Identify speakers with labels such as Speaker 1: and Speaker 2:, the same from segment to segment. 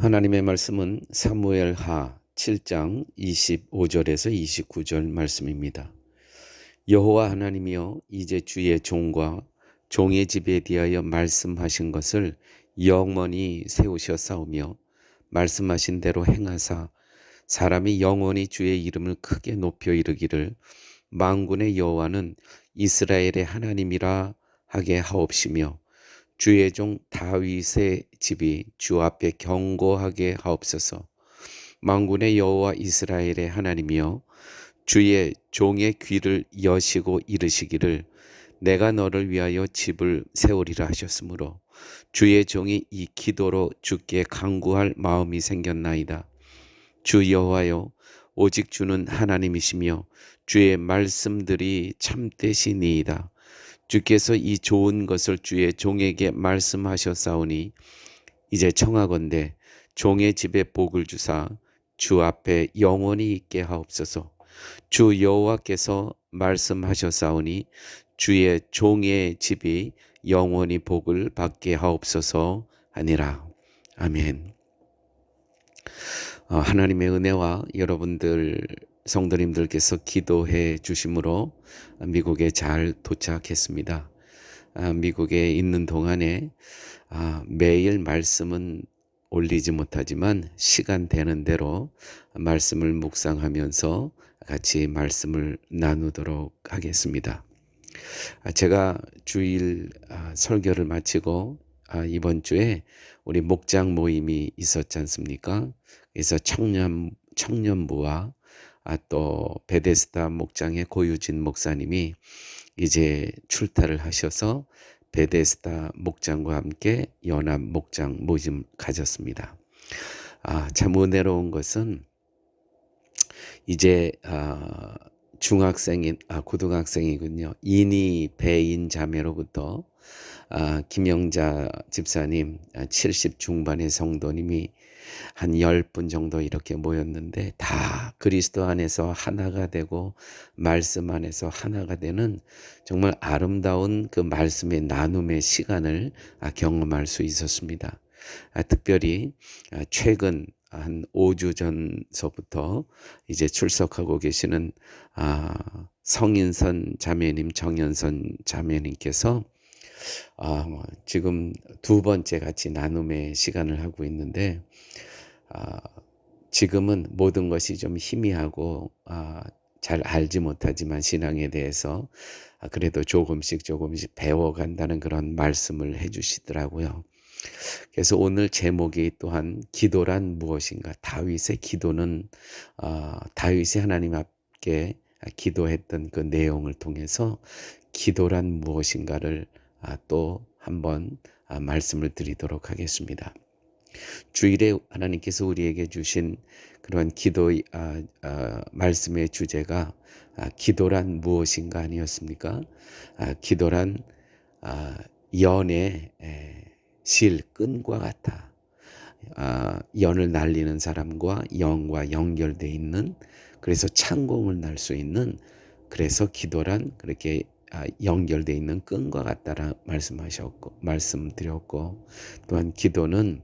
Speaker 1: 하나님의 말씀은 사무엘하 7장 25절에서 29절 말씀입니다. 여호와 하나님이여, 이제 주의 종과 종의 집에 대하여 말씀하신 것을 영원히 세우셨사오며 말씀하신 대로 행하사 사람이 영원히 주의 이름을 크게 높여 이르기를 만군의 여호와는 이스라엘의 하나님이라 하게 하옵시며 주의 종 다윗의 집이 주 앞에 경고하게 하옵소서. 만군의 여호와 이스라엘의 하나님이여, 주의 종의 귀를 여시고 이르시기를 내가 너를 위하여 집을 세우리라 하셨으므로 주의 종이 이 기도로 주께 간구할 마음이 생겼나이다. 주 여호와여, 오직 주는 하나님이시며 주의 말씀들이 참되시니이다. 주께서 이 좋은 것을 주의 종에게 말씀하셨사오니 이제 청하건대 종의 집에 복을 주사 주 앞에 영원히 있게 하옵소서. 주 여호와께서 말씀하셨사오니 주의 종의 집이 영원히 복을 받게 하옵소서 하니라. 아멘. 하나님의 은혜와 여러분들 성도님들께서 기도해 주심으로 미국에 잘 도착했습니다. 미국에 있는 동안에 매일 말씀은 올리지 못하지만 시간 되는 대로 말씀을 묵상하면서 같이 말씀을 나누도록 하겠습니다. 제가 주일 설교를 마치고 이번 주에 우리 목장 모임이 있었지 않습니까? 그래서 청년부와 또 베데스다 목장의 고유진 목사님이 이제 출타를 하셔서 베데스다 목장과 함께 연합 목장 모임 가졌습니다. 참 은혜로운 것은 이제 고등학생이군요. 인이 배인 자매로부터 김영자 집사님 70 중반의 성도님이 한 10분 정도 이렇게 모였는데 다 그리스도 안에서 하나가 되고 말씀 안에서 하나가 되는 정말 아름다운 그 말씀의 나눔의 시간을 경험할 수 있었습니다. 특별히 최근 한 5주 전서부터 이제 출석하고 계시는 성인선 자매님, 정연선 자매님께서 지금 두 번째 같이 나눔의 시간을 하고 있는데 지금은 모든 것이 좀 희미하고 잘 알지 못하지만 신앙에 대해서 그래도 조금씩 배워간다는 그런 말씀을 해주시더라고요. 그래서 오늘 제목이 또한 기도란 무엇인가, 다윗의 기도는 다윗이 하나님 앞에 기도했던 그 내용을 통해서 기도란 무엇인가를 또 한번 말씀을 드리도록 하겠습니다. 주일에 하나님께서 우리에게 주신 그런 기도 말씀의 주제가 기도란 무엇인가 아니었습니까? 기도란 연의 실 끈과 같아. 연을 날리는 사람과 영과 연결되어 있는, 그래서 창공을 날 수 있는, 그래서 기도란 그렇게 연결되어 있는 끈과 같다라 말씀드렸고, 또한 기도는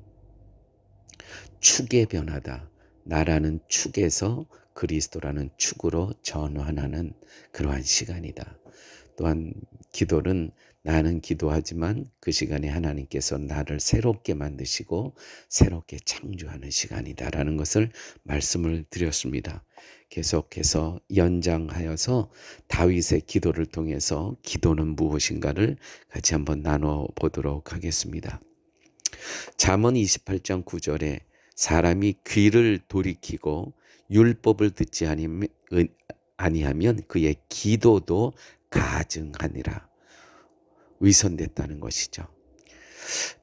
Speaker 1: 축의 변화다. 나라는 축에서 그리스도라는 축으로 전환하는 그러한 시간이다. 또한 기도는 나는 기도하지만 그 시간에 하나님께서 나를 새롭게 만드시고 새롭게 창조하는 시간이다라는 것을 말씀을 드렸습니다. 계속해서 연장하여서 다윗의 기도를 통해서 기도는 무엇인가를 같이 한번 나눠보도록 하겠습니다. 잠언 28장 9절에 사람이 귀를 돌이키고 율법을 듣지 아니하면 그의 기도도 가증하니라. 위선됐다는 것이죠.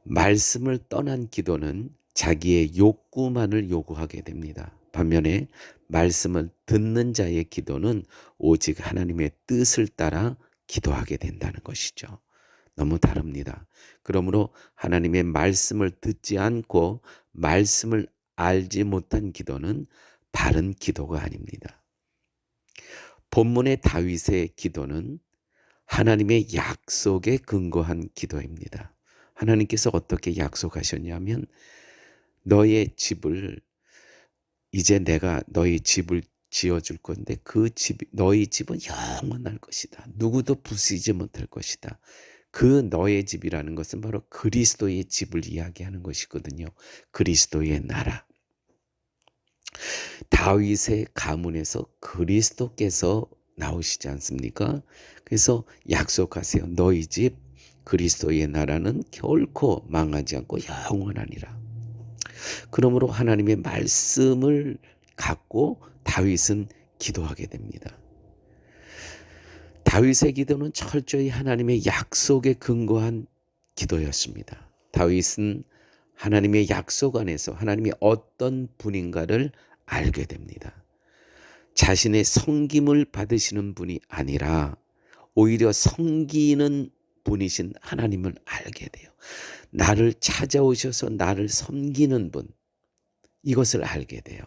Speaker 1: 말씀을 떠난 기도는 자기의 욕구만을 요구하게 됩니다. 반면에 말씀을 듣는 자의 기도는 오직 하나님의 뜻을 따라 기도하게 된다는 것이죠. 너무 다릅니다. 그러므로 하나님의 말씀을 듣지 않고 말씀을 알지 못한 기도는 바른 기도가 아닙니다. 본문의 다윗의 기도는 하나님의 약속에 근거한 기도입니다. 하나님께서 어떻게 약속하셨냐면 너의 집을 이제 내가 너희 집을 지어줄 건데 너희 집은 영원할 것이다. 누구도 부수지 못할 것이다. 그 너의 집이라는 것은 바로 그리스도의 집을 이야기하는 것이거든요. 그리스도의 나라. 다윗의 가문에서 그리스도께서 나오시지 않습니까? 그래서 약속하세요. 너희 집 그리스도의 나라는 결코 망하지 않고 영원하니라. 그러므로 하나님의 말씀을 갖고 다윗은 기도하게 됩니다. 다윗의 기도는 철저히 하나님의 약속에 근거한 기도였습니다. 다윗은 하나님의 약속 안에서 하나님이 어떤 분인가를 알게 됩니다. 자신의 섬김을 받으시는 분이 아니라 오히려 섬기는 분이신 하나님을 알게 돼요. 나를 찾아오셔서 나를 섬기는 분, 이것을 알게 돼요.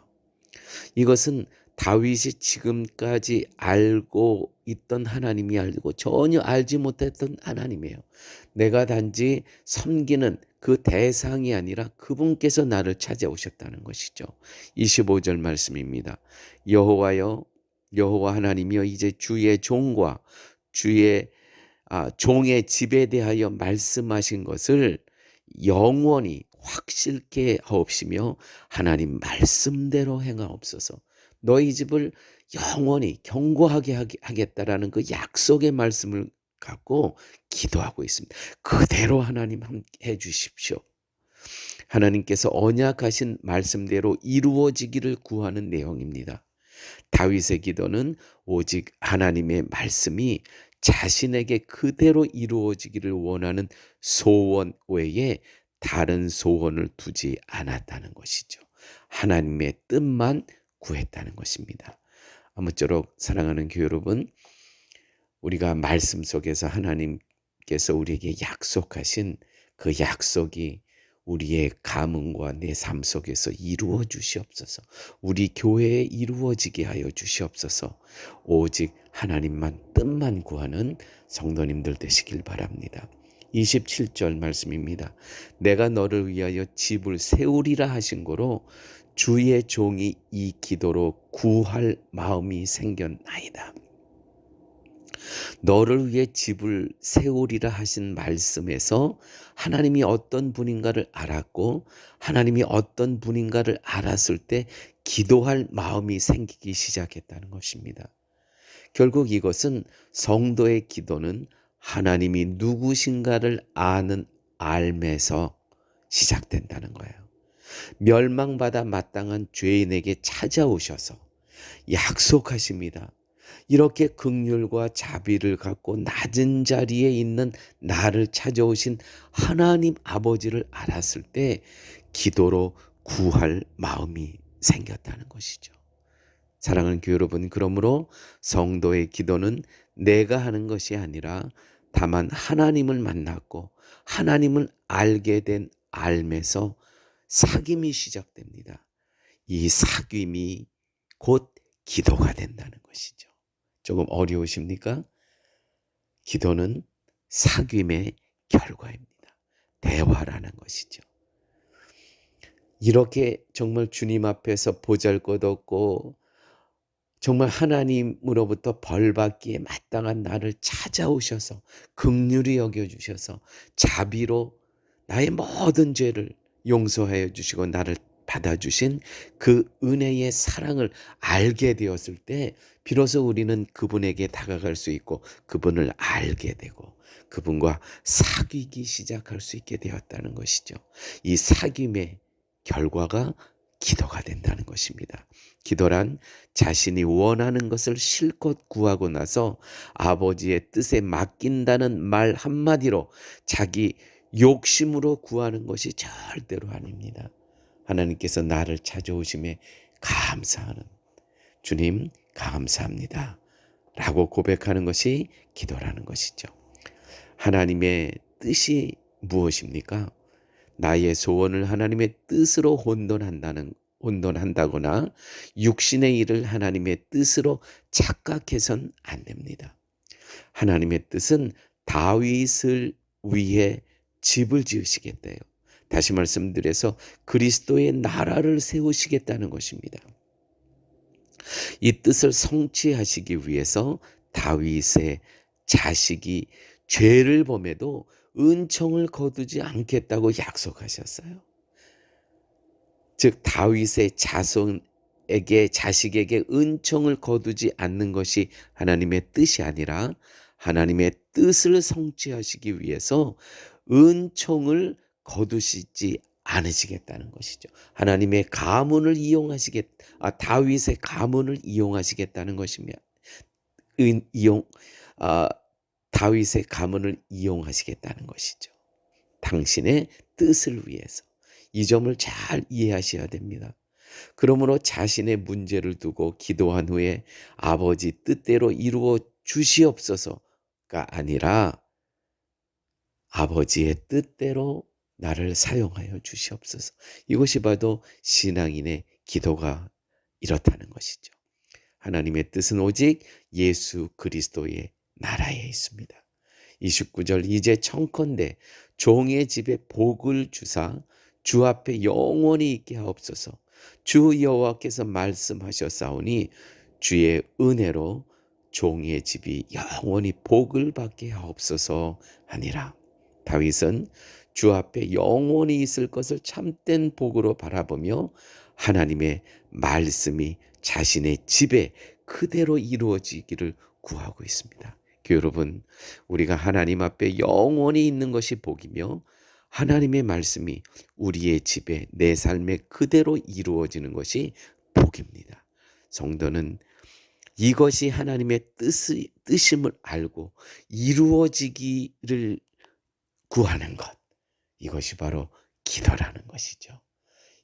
Speaker 1: 이것은 다윗이 지금까지 알고 있던 하나님이 아니고 전혀 알지 못했던 하나님이에요. 내가 단지 섬기는 그 대상이 아니라 그분께서 나를 찾아오셨다는 것이죠. 25절 말씀입니다. 여호와여, 여호와 하나님이여, 이제 주의 종과 주의 종의 집에 대하여 말씀하신 것을 영원히 확실케 하옵시며 하나님 말씀대로 행하옵소서. 너희 집을 영원히 견고하게 하겠다라는 그 약속의 말씀을 갖고 기도하고 있습니다. 그대로 하나님 함께 해주십시오. 하나님께서 언약하신 말씀대로 이루어지기를 구하는 내용입니다. 다윗의 기도는 오직 하나님의 말씀이 자신에게 그대로 이루어지기를 원하는 소원 외에 다른 소원을 두지 않았다는 것이죠. 하나님의 뜻만 구했다는 것입니다. 아무쪼록 사랑하는 교회 여러분, 우리가 말씀 속에서 하나님께서 우리에게 약속하신 그 약속이 우리의 가문과 내 삶 속에서 이루어 주시옵소서. 우리 교회에 이루어지게 하여 주시옵소서. 오직 하나님만 뜻만 구하는 성도님들 되시길 바랍니다. 27절 말씀입니다. 내가 너를 위하여 집을 세우리라 하신 거로 주의 종이 이 기도로 구할 마음이 생겼나이다. 너를 위해 집을 세우리라 하신 말씀에서 하나님이 어떤 분인가를 알았고 하나님이 어떤 분인가를 알았을 때 기도할 마음이 생기기 시작했다는 것입니다. 결국 이것은 성도의 기도는 하나님이 누구신가를 아는 알매서 시작된다는 거예요. 멸망받아 마땅한 죄인에게 찾아오셔서 약속하십니다. 이렇게 긍휼과 자비를 갖고 낮은 자리에 있는 나를 찾아오신 하나님 아버지를 알았을 때 기도로 구할 마음이 생겼다는 것이죠. 사랑하는 교회 여러분, 그러므로 성도의 기도는 내가 하는 것이 아니라 다만 하나님을 만났고 하나님을 알게 된 알매서 사귐이 시작됩니다. 이 사귐이 곧 기도가 된다는 것이죠. 조금 어려우십니까? 기도는 사귐의 결과입니다. 대화라는 것이죠. 이렇게 정말 주님 앞에서 보잘것없고 정말 하나님으로부터 벌받기에 마땅한 나를 찾아오셔서 긍휼히 여겨주셔서 자비로 나의 모든 죄를 용서하여 주시고 나를 받아주신 그 은혜의 사랑을 알게 되었을 때 비로소 우리는 그분에게 다가갈 수 있고 그분을 알게 되고 그분과 사귀기 시작할 수 있게 되었다는 것이죠. 이 사귐의 결과가 기도가 된다는 것입니다. 기도란 자신이 원하는 것을 실컷 구하고 나서 아버지의 뜻에 맡긴다는 말 한마디로 자기 욕심으로 구하는 것이 절대로 아닙니다. 하나님께서 나를 찾아오심에 감사하는, 주님 감사합니다 라고 고백하는 것이 기도라는 것이죠. 하나님의 뜻이 무엇입니까? 나의 소원을 하나님의 뜻으로 혼돈한다거나 육신의 일을 하나님의 뜻으로 착각해선 안 됩니다. 하나님의 뜻은 다윗을 위해 집을 지으시겠대요. 다시 말씀드려서 그리스도의 나라를 세우시겠다는 것입니다. 이 뜻을 성취하시기 위해서 다윗의 자식이 죄를 범해도 은총을 거두지 않겠다고 약속하셨어요. 즉 다윗의 자식에게 은총을 거두지 않는 것이 하나님의 뜻이 아니라 하나님의 뜻을 성취하시기 위해서 은총을 거두시지 않으시겠다는 것이죠. 하나님의 가문을 다윗의 가문을 이용하시겠다는 것이며, 은, 이용, 아, 다윗의 가문을 이용하시겠다는 것이죠. 당신의 뜻을 위해서. 이 점을 잘 이해하셔야 됩니다. 그러므로 자신의 문제를 두고 기도한 후에 아버지 뜻대로 이루어 주시옵소서가 아니라 아버지의 뜻대로 나를 사용하여 주시옵소서. 이것이 바로 신앙인의 기도가 이렇다는 것이죠. 하나님의 뜻은 오직 예수 그리스도의 나라에 있습니다. 29절 이제 청컨대 종의 집에 복을 주사 주 앞에 영원히 있게 하옵소서. 주 여호와께서 말씀하셨사오니 주의 은혜로 종의 집이 영원히 복을 받게 하옵소서 하니라. 다윗은 주 앞에 영원히 있을 것을 참된 복으로 바라보며 하나님의 말씀이 자신의 집에 그대로 이루어지기를 구하고 있습니다. 여러분, 우리가 하나님 앞에 영원히 있는 것이 복이며 하나님의 말씀이 우리의 집에 내 삶에 그대로 이루어지는 것이 복입니다. 성도는 이것이 하나님의 뜻임을 알고 이루어지기를 구하는 것, 이것이 바로 기도라는 것이죠.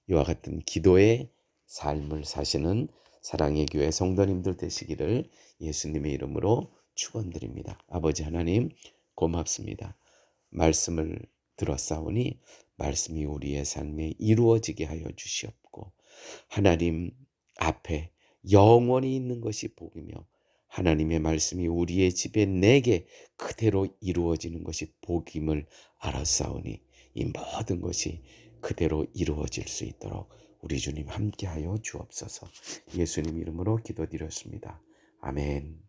Speaker 1: 이와 같은 기도의 삶을 사시는 사랑의 교회 성도님들 되시기를 예수님의 이름으로 축원드립니다. 아버지 하나님 고맙습니다. 말씀을 들었사오니 말씀이 우리의 삶에 이루어지게 하여 주시옵고 하나님 앞에 영원히 있는 것이 복이며 하나님의 말씀이 우리의 집에 내게 그대로 이루어지는 것이 복임을 알았사오니 이 모든 것이 그대로 이루어질 수 있도록 우리 주님 함께하여 주옵소서. 예수님 이름으로 기도드렸습니다. 아멘.